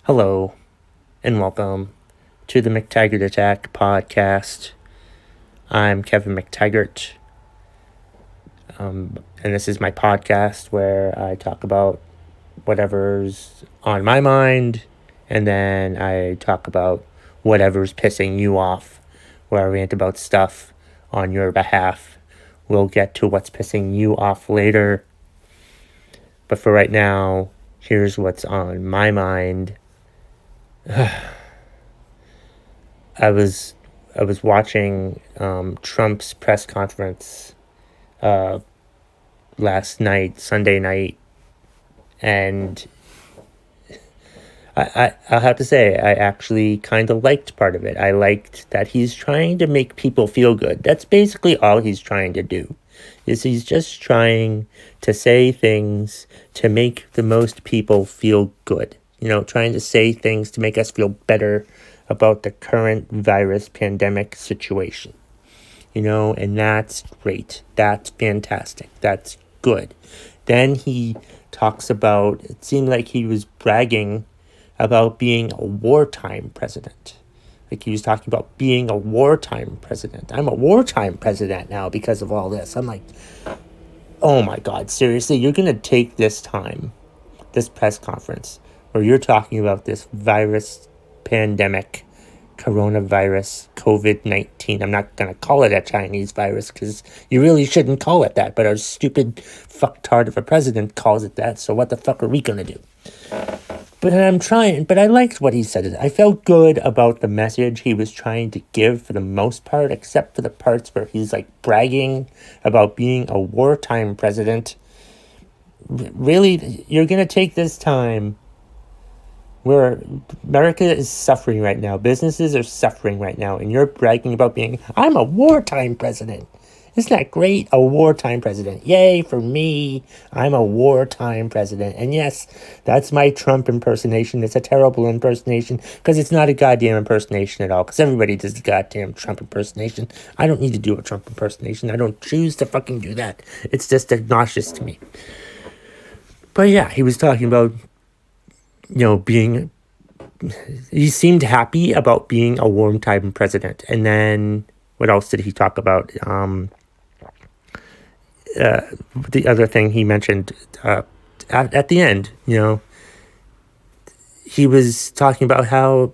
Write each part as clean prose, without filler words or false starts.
Hello, and welcome to the McTaggart Attack podcast. I'm Kevin McTaggart, and this is my podcast where I talk about whatever's on my mind, and then I talk about whatever's pissing you off, where I rant about stuff on your behalf. We'll get to what's pissing you off later, but for right now, here's what's on my mind. I was watching Trump's press conference last night, Sunday night, and I'll have to say I actually kind of liked part of it. I liked that he's trying to make people feel good. That's basically all he's trying to do. Is he's just trying to say things to make the most people feel good. Trying to say things to make us feel better about the current virus pandemic situation. And that's great. That's fantastic. That's good. Then he talks about, it seemed like he was bragging about being a wartime president. Like he was talking about being a wartime president. I'm a wartime president now because of all this. I'm like, oh my God, seriously, you're going to take this time, this press conference, where you're talking about this virus pandemic, coronavirus, COVID-19. I'm not going to call it a Chinese virus because you really shouldn't call it that, but our stupid fucktard of a president calls it that, so what the fuck are we going to do? But I liked what he said. I felt good about the message he was trying to give for the most part, except for the parts where he's like bragging about being a wartime president. Really, you're going to take this time where America is suffering right now. Businesses are suffering right now. And you're bragging about I'm a wartime president. Isn't that great? A wartime president. Yay for me. I'm a wartime president. And yes, that's my Trump impersonation. It's a terrible impersonation because it's not a goddamn impersonation at all. Because everybody does the goddamn Trump impersonation. I don't need to do a Trump impersonation. I don't choose to fucking do that. It's just obnoxious to me. But yeah, he was talking about, he seemed happy about being a wartime president. And then what else did he talk about? The other thing he mentioned at the end, he was talking about how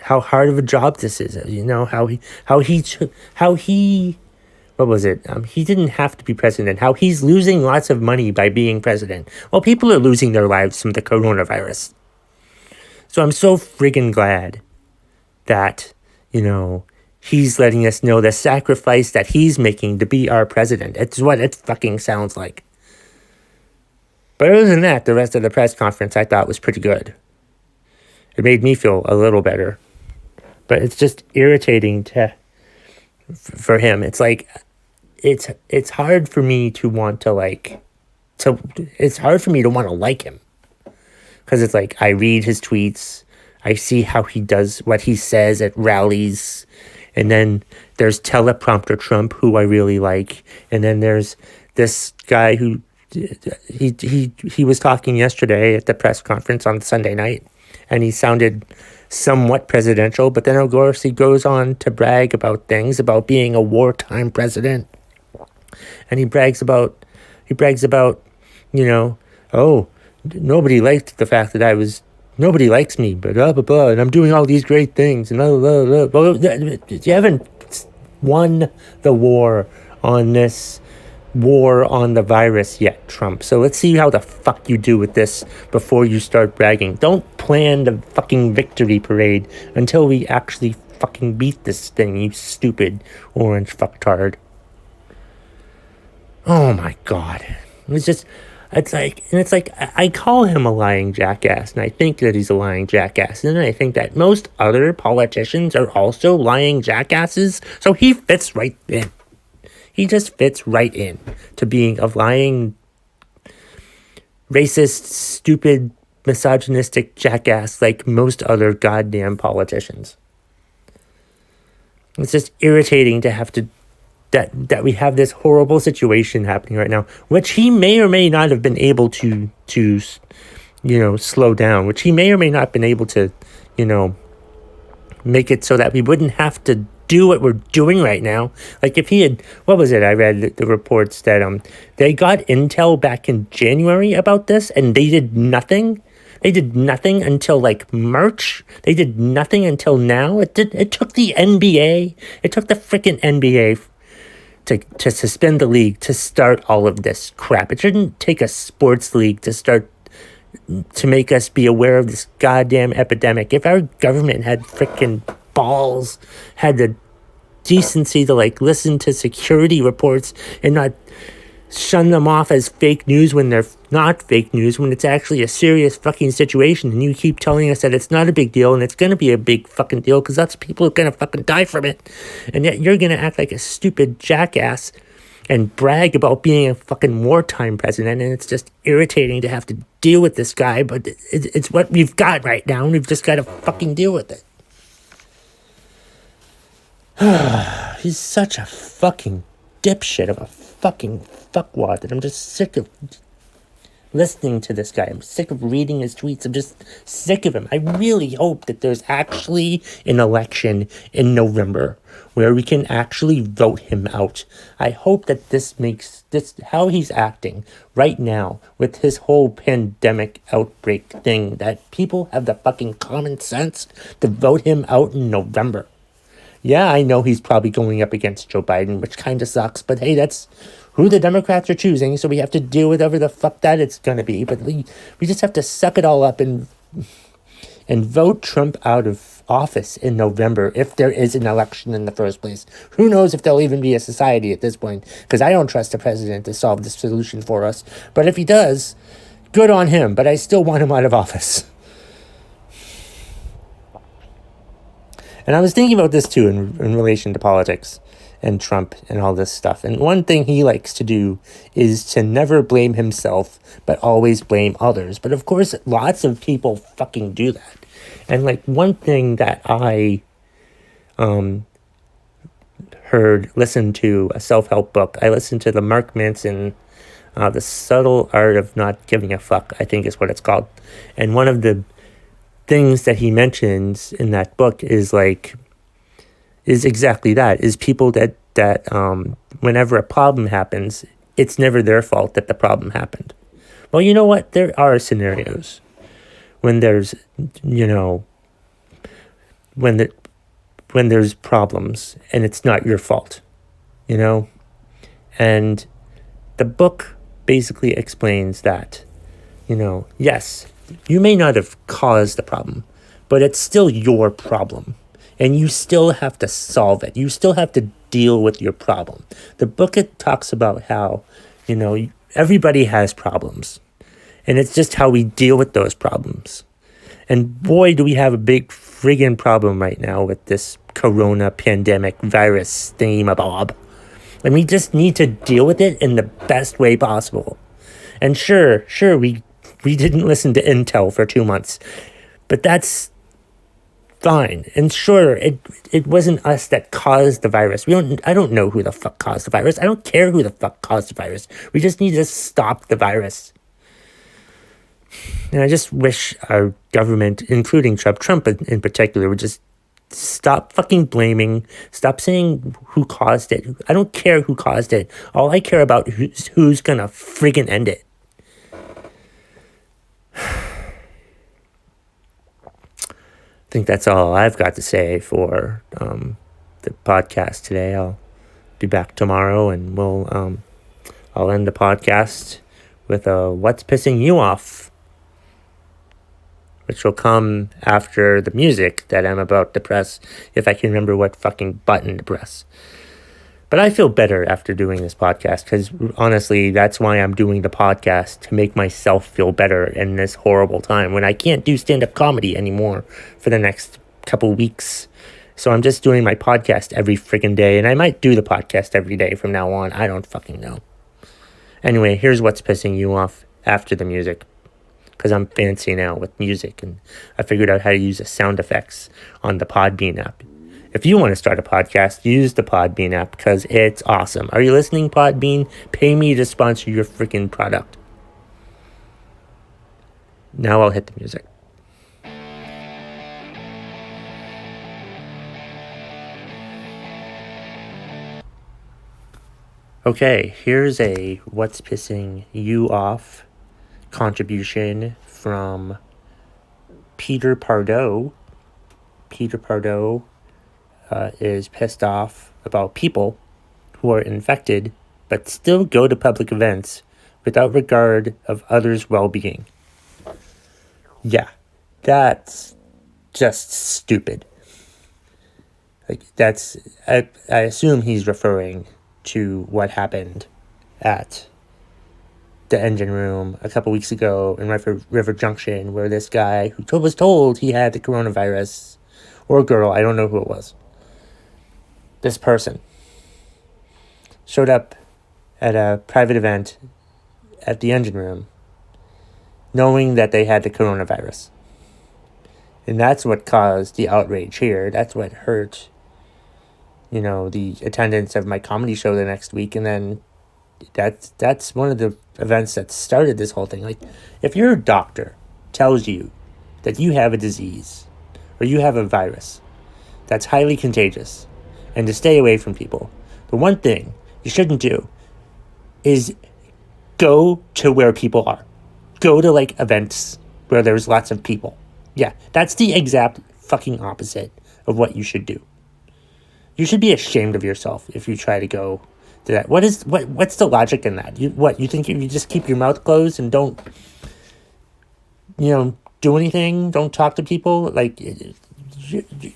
hard of a job this is. What was it? He didn't have to be president. How he's losing lots of money by being president. Well, people are losing their lives from the coronavirus. So I'm so friggin' glad that, he's letting us know the sacrifice that he's making to be our president. It's what it fucking sounds like. But other than that, the rest of the press conference I thought was pretty good. It made me feel a little better. But it's just irritating for him. It's like, it's hard for me to want to it's hard for me to want to like him. Because it's like, I read his tweets, I see how he does what he says at rallies, and then there's Teleprompter Trump, who I really like, and then there's this guy who, he was talking yesterday at the press conference on Sunday night, and he sounded somewhat presidential, but then of course he goes on to brag about things, about being a wartime president, and he brags about, oh, nobody liked the fact that nobody likes me, but blah, blah, blah, and I'm doing all these great things, and blah, blah, blah, blah. Well, you haven't won the war on the virus yet, Trump. So let's see how the fuck you do with this before you start bragging. Don't plan the fucking victory parade until we actually fucking beat this thing, you stupid orange fucktard. Oh my God. It's like I call him a lying jackass, and I think that he's a lying jackass, and I think that most other politicians are also lying jackasses, so he fits right in. He just fits right in to being a lying, racist, stupid, misogynistic jackass like most other goddamn politicians. It's just irritating to have to that we have this horrible situation happening right now, which he may or may not have been able to slow down, which he may or may not have been able to, you know, make it so that we wouldn't have to do what we're doing right now. Like if he had, what was it? I read the reports that they got intel back in January about this, and they did nothing. They did nothing until like March. They did nothing until now. It took the NBA. It took the freaking NBA to suspend the league to start all of this crap. It shouldn't take a sports league to make us be aware of this goddamn epidemic. If our government had freaking balls, had the decency to like listen to security reports and not shun them off as fake news when they're not fake news, when it's actually a serious fucking situation, and you keep telling us that it's not a big deal and it's gonna be a big fucking deal because lots of people are gonna fucking die from it, and yet you're gonna act like a stupid jackass and brag about being a fucking wartime president, and it's just irritating to have to deal with this guy, but it's what we've got right now, and we've just got to fucking deal with it. He's such a fucking dipshit of a fucking fuckwad that I'm just sick of listening to this guy. I'm sick of reading his tweets. I'm just sick of him. I really hope that there's actually an election in November where we can actually vote him out. I hope that this makes this how he's acting right now with his whole pandemic outbreak thing, that people have the fucking common sense to vote him out in November. Yeah, I know he's probably going up against Joe Biden, which kind of sucks, but hey, that's who the Democrats are choosing, so we have to deal with whatever the fuck that it's going to be. But we just have to suck it all up and vote Trump out of office in November if there is an election in the first place. Who knows if there'll even be a society at this point, because I don't trust the president to solve this solution for us. But if he does, good on him, but I still want him out of office. And I was thinking about this too in relation to politics and Trump and all this stuff. And one thing he likes to do is to never blame himself, but always blame others. But of course, lots of people fucking do that. And like one thing that I listened to a self-help book. I listened to the Mark Manson, The Subtle Art of Not Giving a Fuck, I think is what it's called. And one of the things that he mentions in that book is exactly that, is people that whenever a problem happens, it's never their fault that the problem happened. Well, you know what? There are scenarios when there's, when there's problems and it's not your fault, and the book basically explains that, yes, you may not have caused the problem, but it's still your problem. And you still have to solve it. You still have to deal with your problem. The book, it talks about how, everybody has problems. And it's just how we deal with those problems. And boy, do we have a big friggin' problem right now with this corona pandemic virus thingamabob. And we just need to deal with it in the best way possible. And sure, we didn't listen to Intel for 2 months. But that's fine. And sure, it wasn't us that caused the virus. I don't know who the fuck caused the virus. I don't care who the fuck caused the virus. We just need to stop the virus. And I just wish our government, including Trump in particular, would just stop fucking blaming. Stop saying who caused it. I don't care who caused it. All I care about is who's gonna friggin' end it. I think that's all I've got to say for the podcast today. I'll be back tomorrow, and I'll end the podcast with a "What's Pissing You Off?", which will come after the music that I'm about to press, if I can remember what fucking button to press. But I feel better after doing this podcast, because honestly, that's why I'm doing the podcast, to make myself feel better in this horrible time when I can't do stand-up comedy anymore for the next couple weeks. So I'm just doing my podcast every friggin' day, and I might do the podcast every day from now on. I don't fucking know. Anyway, here's What's Pissing You Off after the music, because I'm fancy now with music, and I figured out how to use the sound effects on the Podbean app. If you want to start a podcast, use the Podbean app, because it's awesome. Are you listening, Podbean? Pay me to sponsor your freaking product. Now I'll hit the music. Okay, here's a What's Pissing You Off contribution from Peter Pardo. Peter Pardo is pissed off about people who are infected but still go to public events without regard of others' well-being. Yeah, that's just stupid. Like, I assume he's referring to what happened at the engine room a couple weeks ago in River Junction, where this guy who was told he had the coronavirus, or girl, I don't know who it was, this person showed up at a private event at the engine room knowing that they had the coronavirus. And that's what caused the outrage here. That's what hurt, the attendance of my comedy show the next week. And then that's one of the events that started this whole thing. Like, if your doctor tells you that you have a disease or you have a virus that's highly contagious and to stay away from people, the one thing you shouldn't do is go to where people are. Go to, events where there's lots of people. Yeah, that's the exact fucking opposite of what you should do. You should be ashamed of yourself if you try to go to that. What's the logic in that? You think if you just keep your mouth closed and don't, do anything, don't talk to people,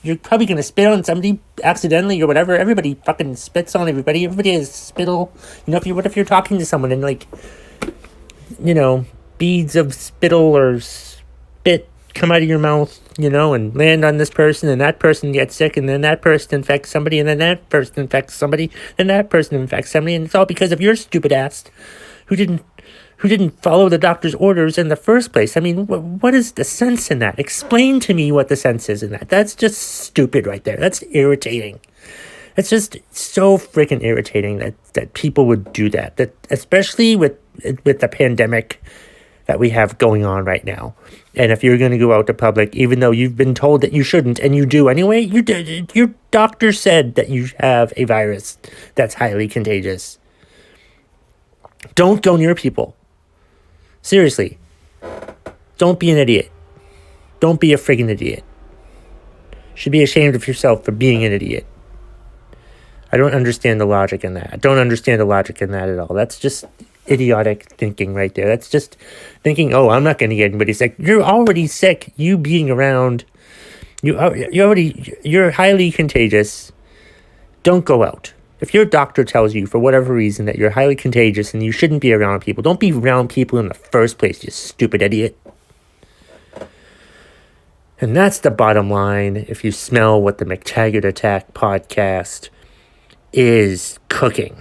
you're probably going to spit on somebody accidentally or whatever. Everybody fucking spits on everybody. Everybody has spittle. What if you're talking to someone and beads of spittle or spit come out of your mouth, and land on this person, and that person gets sick, and then that person infects somebody, and then that person infects somebody, and that person infects somebody, and it's all because of your stupid ass who didn't follow the doctor's orders in the first place. I mean, what is the sense in that? Explain to me what the sense is in that. That's just stupid right there. That's irritating. It's just so freaking irritating that people would do that. That especially with the pandemic that we have going on right now. And if you're going to go out to public, even though you've been told that you shouldn't, and you do anyway, your doctor said that you have a virus that's highly contagious. Don't go near people. Seriously. Don't be an idiot. Don't be a friggin' idiot. You should be ashamed of yourself for being an idiot. I don't understand the logic in that. I don't understand the logic in that at all. That's just idiotic thinking right there. That's just thinking, oh, I'm not going to get anybody sick. You're already sick. You being around, you're highly contagious. Don't go out. If your doctor tells you for whatever reason that you're highly contagious and you shouldn't be around people, don't be around people in the first place, you stupid idiot. And that's the bottom line. If you smell what the McTaggart Attack podcast is cooking.